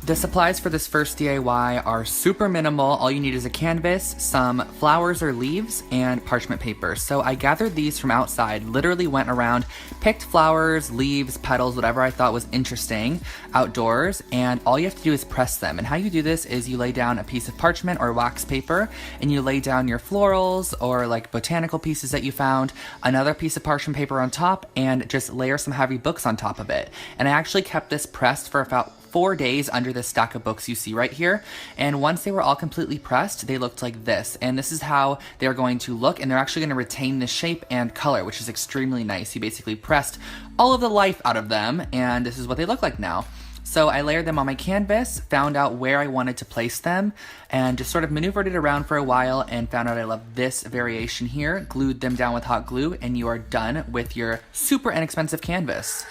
The supplies for this first DIY are super minimal. All you need is a canvas, some flowers or leaves, and parchment paper. So I gathered these from outside, literally went around, picked flowers, leaves, petals, whatever I thought was interesting outdoors, and all you have to do is press them. And how you do this is you lay down a piece of parchment or wax paper, and you lay down your florals or like botanical pieces that you found, another piece of parchment paper on top, and just layer some heavy books on top of it. And I actually kept this pressed for about 4 days under this stack of books you see right here, and once they were all completely pressed, they looked like this, and this is how they're going to look, and they're actually going to retain the shape and color, which is extremely nice. You basically pressed all of the life out of them, and this is what they look like now. So I layered them on my canvas, found out where I wanted to place them, and just sort of maneuvered it around for a while and found out I love this variation here, glued them down with hot glue, and you are done with your super inexpensive canvas.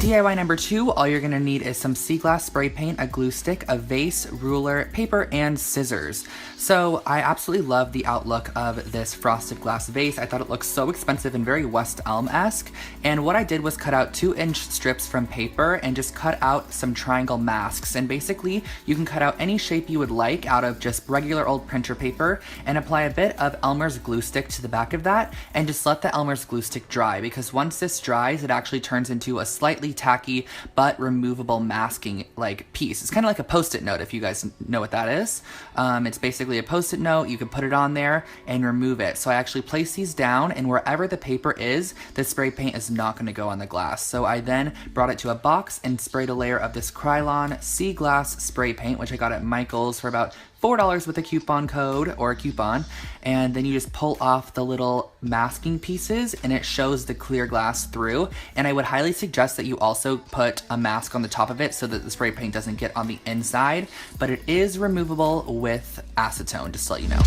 DIY number 2, all you're gonna need is some sea glass spray paint, a glue stick, a vase, ruler, paper, and scissors. So I absolutely love the outlook of this frosted glass vase. I thought it looked so expensive and very West Elm-esque. And what I did was cut out 2-inch strips from paper and just cut out some triangle masks. And basically, you can cut out any shape you would like out of just regular old printer paper and apply a bit of Elmer's glue stick to the back of that and just let the Elmer's glue stick dry, because once this dries, it actually turns into a slightly tacky but removable masking like piece. It's kind of like a post-it note, if you guys know what that is. It's basically a post-it note. You can put it on there and remove it. So I actually place these down, and wherever the paper is, the spray paint is not going to go on the glass. So I then brought it to a box and sprayed a layer of this Krylon Sea Glass spray paint, which I got at Michael's for about $4 with a coupon code or a coupon, and then you just pull off the little masking pieces and it shows the clear glass through. And I would highly suggest that you also put a mask on the top of it so that the spray paint doesn't get on the inside, but it is removable with acetone, just to let you know.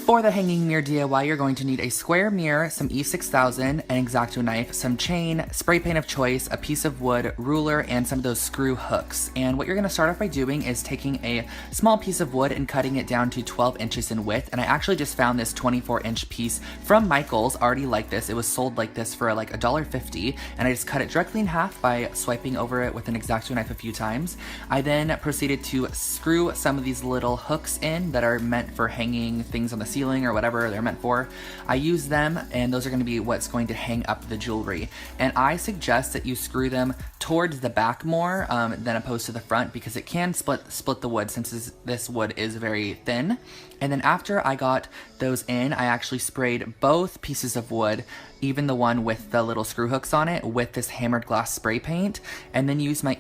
For the hanging mirror DIY, you're going to need a square mirror, some E6000, an X-Acto knife, some chain, spray paint of choice, a piece of wood, ruler, and some of those screw hooks. And what you're going to start off by doing is taking a small piece of wood and cutting it down to 12 inches in width. And I actually just found this 24-inch piece from Michael's already like this. It was sold like this for like $1.50, and I just cut it directly in half by swiping over it with an X-Acto knife a few times. I then proceeded to screw some of these little hooks in that are meant for hanging things on the ceiling or whatever they're meant for. I use them, and those are going to be what's going to hang up the jewelry. And I suggest that you screw them towards the back more than opposed to the front, because it can split the wood, since this wood is very thin. And then after I got those in, I actually sprayed both pieces of wood, even the one with the little screw hooks on it, with this hammered glass spray paint, and then used my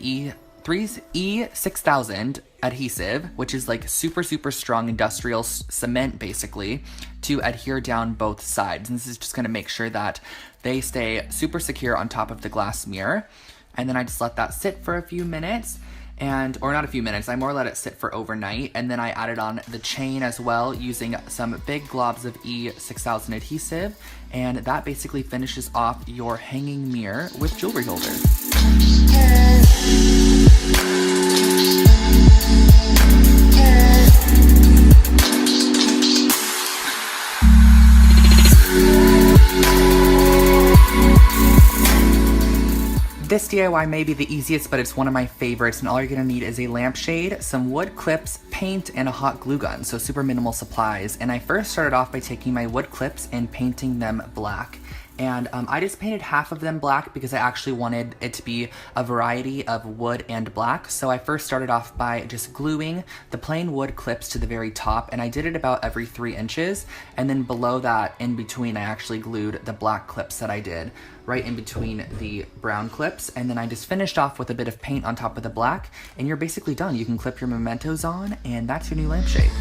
E6000 adhesive, which is like super strong industrial cement basically, to adhere down both sides. And this is just going to make sure that they stay super secure on top of the glass mirror. And then I just let that sit for a few minutes, or not a few minutes, I more let it sit for overnight. And then I added on the chain as well, using some big globs of E6000 adhesive, and that basically finishes off your hanging mirror with jewelry holder. This DIY may be the easiest, but it's one of my favorites, and all you're gonna need is a lampshade, some wood clips, paint, and a hot glue gun, so super minimal supplies. And I first started off by taking my wood clips and painting them black. And I just painted half of them black because I actually wanted it to be a variety of wood and black. So I first started off by just gluing the plain wood clips to the very top, and I did it about every 3 inches. And then below that, in between, I actually glued the black clips that I did right in between the brown clips. And then I just finished off with a bit of paint on top of the black, and you're basically done. You can clip your mementos on, and that's your new lampshade.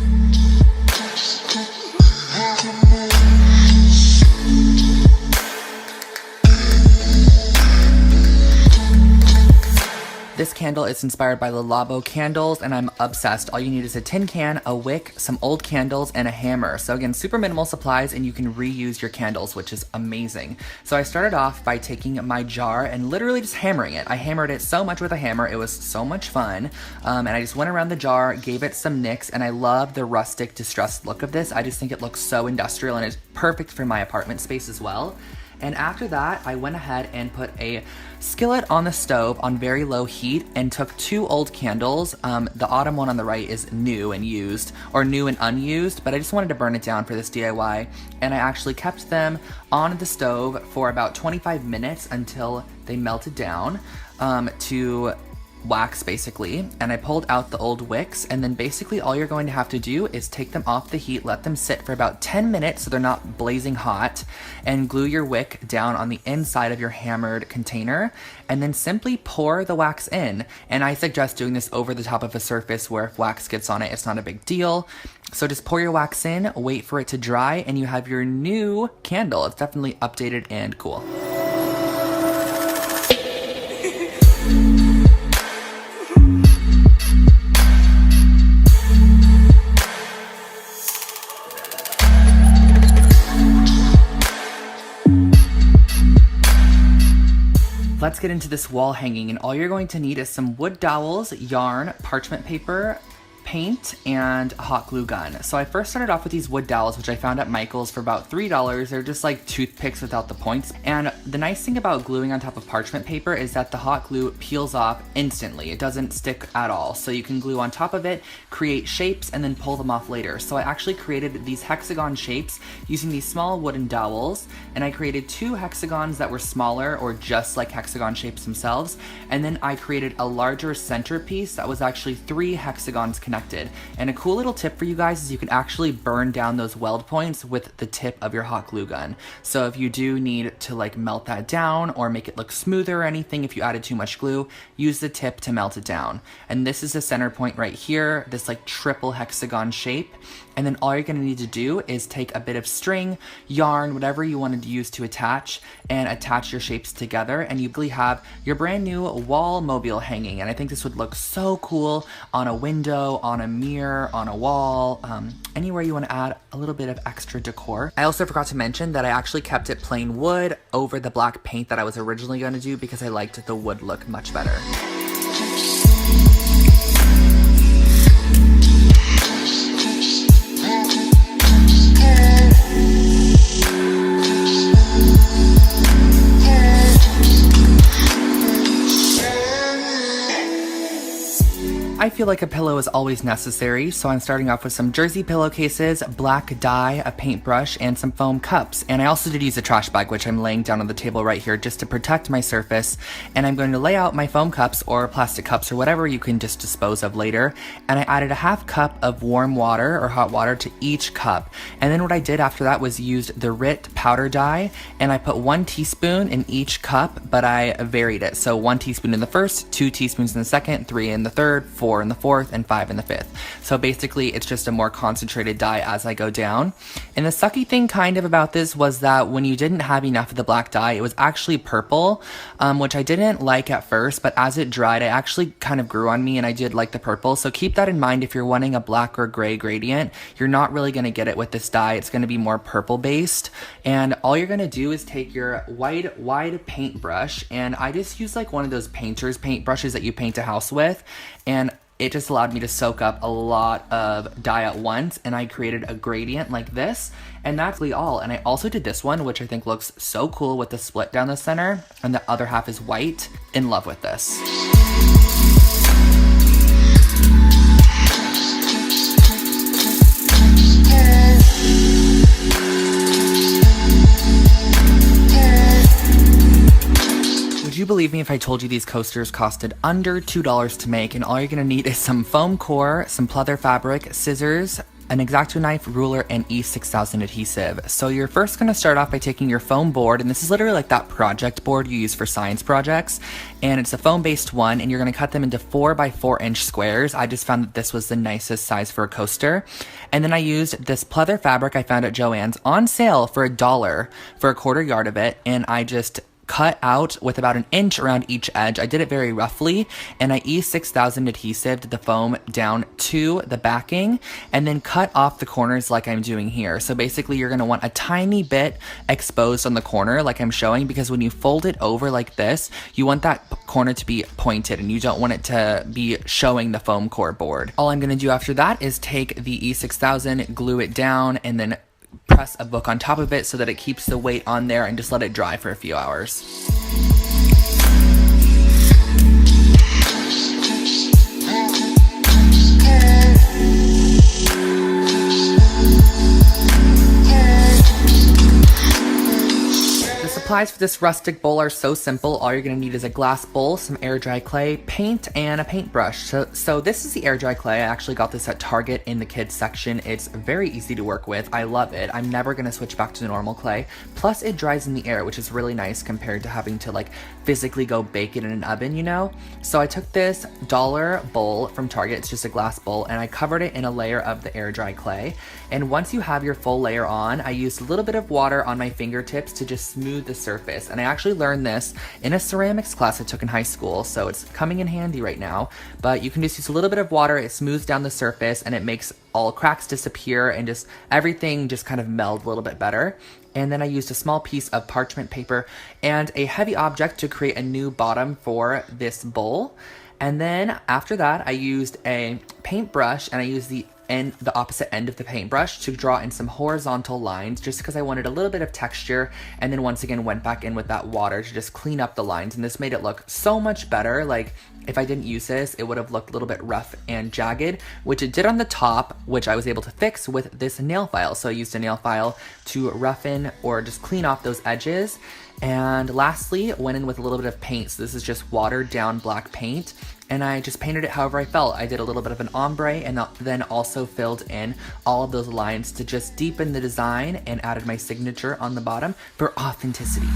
This candle is inspired by the Labo candles, and I'm obsessed. All you need is a tin can, a wick, some old candles, and a hammer. So again, super minimal supplies, and you can reuse your candles, which is amazing. So I started off by taking my jar and literally just hammering it. I hammered it so much with a hammer, it was so much fun. And I just went around the jar, gave it some nicks, and I love the rustic, distressed look of this. I just think it looks so industrial, and it's perfect for my apartment space as well. And after that, I went ahead and put a skillet on the stove on very low heat and took 2 old candles. The autumn one on the right is new and used, or new and unused, but I just wanted to burn it down for this DIY. And I actually kept them on the stove for about 25 minutes until they melted down to wax basically, and I pulled out the old wicks, and then basically all you're going to have to do is take them off the heat, let them sit for about 10 minutes so they're not blazing hot, and glue your wick down on the inside of your hammered container, and then simply pour the wax in. And I suggest doing this over the top of a surface where if wax gets on it, it's not a big deal. So just pour your wax in, wait for it to dry, and you have your new candle. It's definitely updated and cool. Let's get into this wall hanging, and all you're going to need is some wood dowels, yarn, parchment paper, paint, and a hot glue gun. So I first started off with these wood dowels, which I found at Michael's for about $3. They're just like toothpicks without the points. And the nice thing about gluing on top of parchment paper is that the hot glue peels off instantly. It doesn't stick at all. So you can glue on top of it, create shapes, and then pull them off later. So I actually created these hexagon shapes using these small wooden dowels, and I created 2 hexagons that were smaller or just like hexagon shapes themselves. And then I created a larger centerpiece that was actually 3 hexagons connected. And a cool little tip for you guys is you can actually burn down those weld points with the tip of your hot glue gun. So if you do need to like melt that down or make it look smoother or anything, if you added too much glue, use the tip to melt it down. And this is the center point right here, this like triple hexagon shape. And then all you're gonna need to do is take a bit of string, yarn, whatever you wanted to use to attach, and attach your shapes together, and you really have your brand new wall mobile hanging. And I think this would look so cool on a window, on a mirror, on a wall, anywhere you want to add a little bit of extra decor. I also forgot to mention that I actually kept it plain wood over the black paint that I was originally going to do because I liked the wood look much better. I feel like a pillow is always necessary, so I'm starting off with some jersey pillowcases, black dye, a paintbrush, and some foam cups. And I also did use a trash bag, which I'm laying down on the table right here just to protect my surface. And I'm going to lay out my foam cups or plastic cups or whatever you can just dispose of later. And I added a half cup of warm water or hot water to each cup. And then what I did after that was used the RIT powder dye, and I put 1 teaspoon in each cup, but I varied it. So 1 teaspoon in the first, 2 teaspoons in the second, 3 in the third, 4 in the fourth, and 5 in the fifth. So basically it's just a more concentrated dye as I go down. And the sucky thing kind of about this was that when you didn't have enough of the black dye, it was actually purple, which I didn't like at first, but as it dried, it actually kind of grew on me and I did like the purple. So keep that in mind if you're wanting a black or gray gradient. You're not really going to get it with this dye. It's going to be more purple based. And all you're going to do is take your wide paintbrush, and I just use like one of those painter's paintbrushes that you paint a house with, and it just allowed me to soak up a lot of dye at once, and I created a gradient like this, and that's really all. And I also did this one, which I think looks so cool with the split down the center, and the other half is white. In love with this. Would you believe me if I told you these coasters costed under $2 to make, and all you're gonna need is some foam core, some pleather fabric, scissors, an X-Acto knife, ruler, and E6000 adhesive. So you're first gonna start off by taking your foam board, and this is literally like that project board you use for science projects, and it's a foam-based one, and you're gonna cut them into 4 by 4 inch squares. I just found that this was the nicest size for a coaster. And then I used this pleather fabric I found at Joann's on sale for $1 for a 1/4 yard of it, and I just cut out with about an inch around each edge. I did it very roughly, and I E6000 adhesive the foam down to the backing and then cut off the corners like I'm doing here. So basically you're gonna want a tiny bit exposed on the corner like I'm showing, because when you fold it over like this, you want that corner to be pointed and you don't want it to be showing the foam core board. All I'm gonna do after that is take the E6000, glue it down, and then press a book on top of it so that it keeps the weight on there, and just let it dry for a few hours. Supplies for this rustic bowl are so simple. All you're gonna need is a glass bowl, some air dry clay, paint, and a paintbrush. So this is the air dry clay. I actually got this at Target in the kids section. It's very easy to work with. I love it. I'm never gonna switch back to the normal clay. Plus it dries in the air, which is really nice compared to having to like physically go bake it in an oven, you know? So I took this dollar bowl from Target, it's just a glass bowl, and I covered it in a layer of the air dry clay. And once you have your full layer on, I used a little bit of water on my fingertips to just smooth the surface. And I actually learned this in a ceramics class I took in high school, so it's coming in handy right now. But you can just use a little bit of water, it smooths down the surface, and it makes all cracks disappear and just everything just kind of meld a little bit better. And then I used a small piece of parchment paper and a heavy object to create a new bottom for this bowl. And then after that, I used a paintbrush, and I used the opposite end of the paintbrush to draw in some horizontal lines just because I wanted a little bit of texture, and then once again went back in with that water to just clean up the lines, and this made it look so much better. Like if I didn't use this, it would have looked a little bit rough and jagged, which it did on the top, which I was able to fix with this nail file. So I used a nail file to roughen or just clean off those edges. And lastly, went in with a little bit of paint. So this is just watered down black paint, and I just painted it however I felt. I did a little bit of an ombre, and then also filled in all of those lines to just deepen the design, and added my signature on the bottom for authenticity.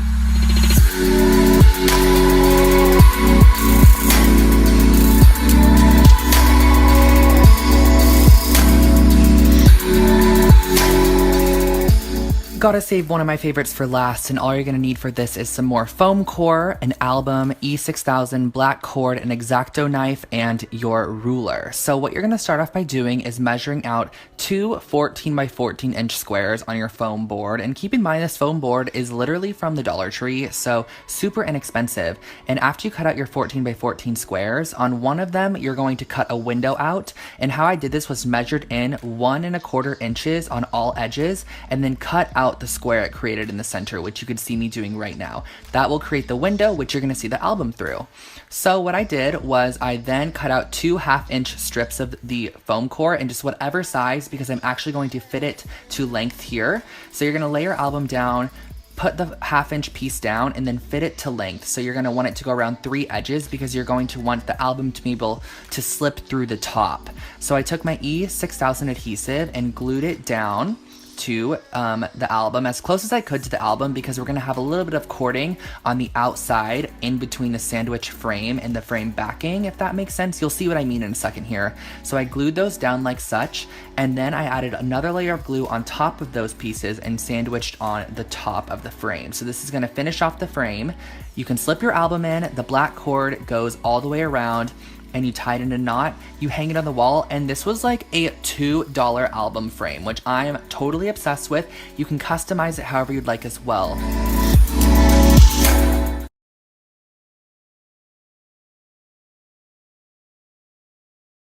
Gotta save one of my favorites for last, and all you're gonna need for this is some more foam core, an album, E6000, black cord, an X-Acto knife, and your ruler. So what you're gonna start off by doing is measuring out two 14 by 14 inch squares on your foam board. And keep in mind, this foam board is literally from the Dollar Tree, so super inexpensive. And after you cut out your 14 by 14 squares, on one of them, you're going to cut a window out. And how I did this was measured in 1 1/4 inches on all edges, and then cut out the square it created in the center, which you can see me doing right now. That will create the window, which you're gonna see the album through. So what I did was I then cut out 2 1/2-inch strips of the foam core in just whatever size, because I'm actually going to fit it to length here. So you're gonna lay your album down, put the 1/2-inch piece down, and then fit it to length. So you're gonna want it to go around 3 edges, because you're going to want the album to be able to slip through the top. So I took my E6000 adhesive and glued it down to the album, as close as I could to the album, because we're gonna have a little bit of cording on the outside in between the sandwich frame and the frame backing, if that makes sense. You'll see what I mean in a second here. So I glued those down like such, and then I added another layer of glue on top of those pieces and sandwiched on the top of the frame. So this is gonna finish off the frame. You can slip your album in, the black cord goes all the way around, and you tie it in a knot, you hang it on the wall, and this was like a $2 album frame, which I am totally obsessed with. You can customize it however you'd like as well.